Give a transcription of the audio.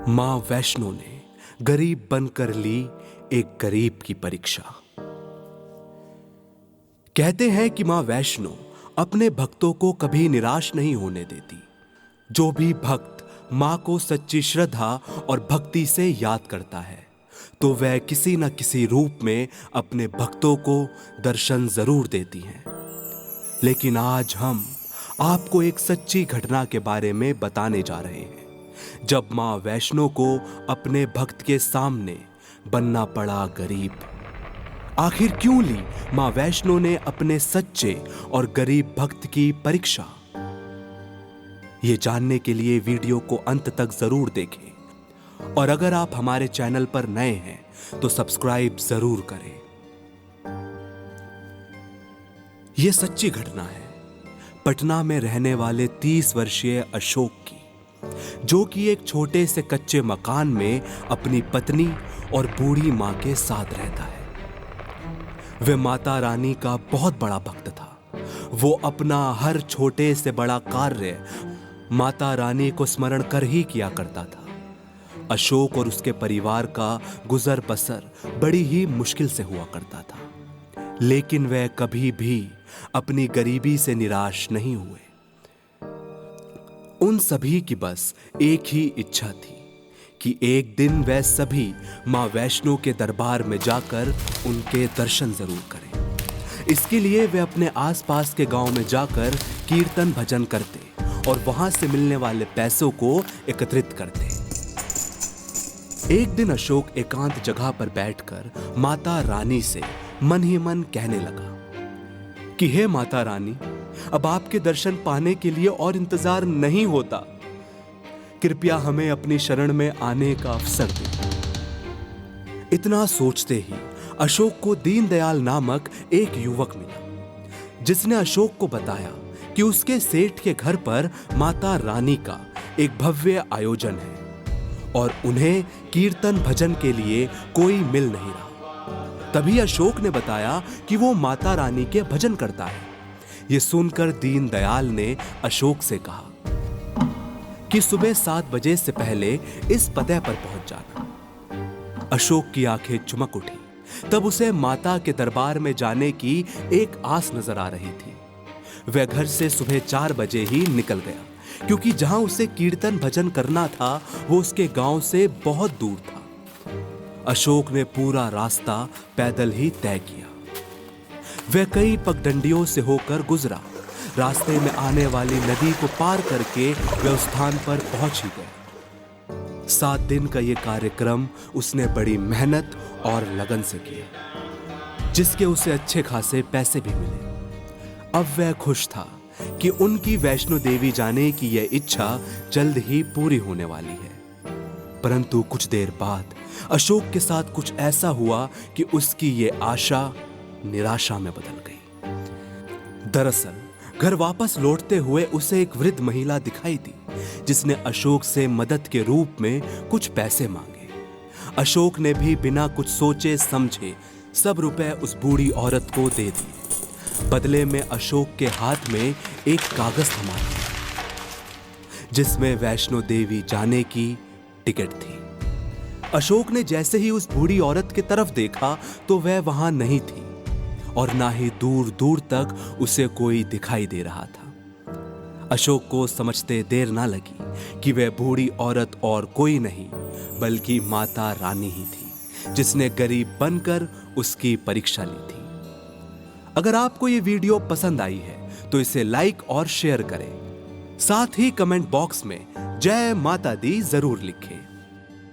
मां वैष्णो ने गरीब बनकर ली एक गरीब की परीक्षा। कहते हैं कि मां वैष्णो अपने भक्तों को कभी निराश नहीं होने देती। जो भी भक्त मां को सच्ची श्रद्धा और भक्ति से याद करता है तो वह किसी न किसी रूप में अपने भक्तों को दर्शन जरूर देती हैं। लेकिन आज हम आपको एक सच्ची घटना के बारे में बताने जा रहे हैं, जब मां वैष्णो को अपने भक्त के सामने बनना पड़ा गरीब। आखिर क्यों ली मां वैष्णो ने अपने सच्चे और गरीब भक्त की परीक्षा? ये जानने के लिए वीडियो को अंत तक जरूर देखें और अगर आप हमारे चैनल पर नए हैं तो सब्सक्राइब जरूर करें। यह सच्ची घटना है पटना में रहने वाले 30 वर्षीय अशोक की, जो कि एक छोटे से कच्चे मकान में अपनी पत्नी और बूढ़ी मां के साथ रहता है। वह माता रानी का बहुत बड़ा भक्त था। वो अपना हर छोटे से बड़ा कार्य माता रानी को स्मरण कर ही किया करता था। अशोक और उसके परिवार का गुजर बसर बड़ी ही मुश्किल से हुआ करता था, लेकिन वह कभी भी अपनी गरीबी से निराश नहीं हुए। उन सभी की बस एक ही इच्छा थी कि एक दिन वह सभी मां वैष्णो के दरबार में जाकर उनके दर्शन जरूर करें। इसके लिए वे अपने आसपास के गांव में जाकर कीर्तन भजन करते और वहां से मिलने वाले पैसों को एकत्रित करते। एक दिन अशोक एकांत जगह पर बैठकर माता रानी से मन ही मन कहने लगा कि हे माता रानी, अब आपके दर्शन पाने के लिए और इंतजार नहीं होता। कृपया हमें अपनी शरण में आने का अवसर दें। इतना सोचते ही अशोक को दीनदयाल नामक एक युवक मिला, जिसने अशोक को बताया कि उसके सेठ के घर पर माता रानी का एक भव्य आयोजन है और उन्हें कीर्तन भजन के लिए कोई मिल नहीं रहा। तभी अशोक ने बताया कि वो माता रानी के भजन करता है। ये सुनकर दीनदयाल ने अशोक से कहा कि सुबह 7 बजे से पहले इस पते पर पहुंच जाना। अशोक की आंखें चमक उठी। तब उसे माता के दरबार में जाने की एक आस नजर आ रही थी। वह घर से सुबह 4 बजे ही निकल गया, क्योंकि जहां उसे कीर्तन भजन करना था वो उसके गांव से बहुत दूर था। अशोक ने पूरा रास्ता पैदल ही तय किया। वह कई पगडंडियों से होकर गुजरा। रास्ते में आने वाली नदी को पार करके वह उस स्थान पर पहुंच ही गया। 7 दिन का यह कार्यक्रम उसने बड़ी मेहनत और लगन से किया, जिसके उसे अच्छे खासे पैसे भी मिले। अब वह खुश था कि उनकी वैष्णो देवी जाने की यह इच्छा जल्द ही पूरी होने वाली है। परंतु कुछ देर बाद अशोक के साथ कुछ ऐसा हुआ कि उसकी यह आशा निराशा में बदल गई। दरअसल घर वापस लौटते हुए उसे एक वृद्ध महिला दिखाई दी, जिसने अशोक से मदद के रूप में कुछ पैसे मांगे। अशोक ने भी बिना कुछ सोचे समझे सब रुपए उस बूढ़ी औरत को दे दिए। बदले में अशोक के हाथ में एक कागज थमा दिया, जिसमें वैष्णो देवी जाने की टिकट थी। अशोक ने जैसे ही उस बूढ़ी औरत की तरफ देखा तो वह वहां नहीं थी और ना ही दूर दूर तक उसे कोई दिखाई दे रहा था। अशोक को समझते देर ना लगी कि वह बूढ़ी औरत और कोई नहीं बल्कि माता रानी ही थी, जिसने गरीब बनकर उसकी परीक्षा ली थी। अगर आपको यह वीडियो पसंद आई है तो इसे लाइक और शेयर करें। साथ ही कमेंट बॉक्स में जय माता दी जरूर लिखें।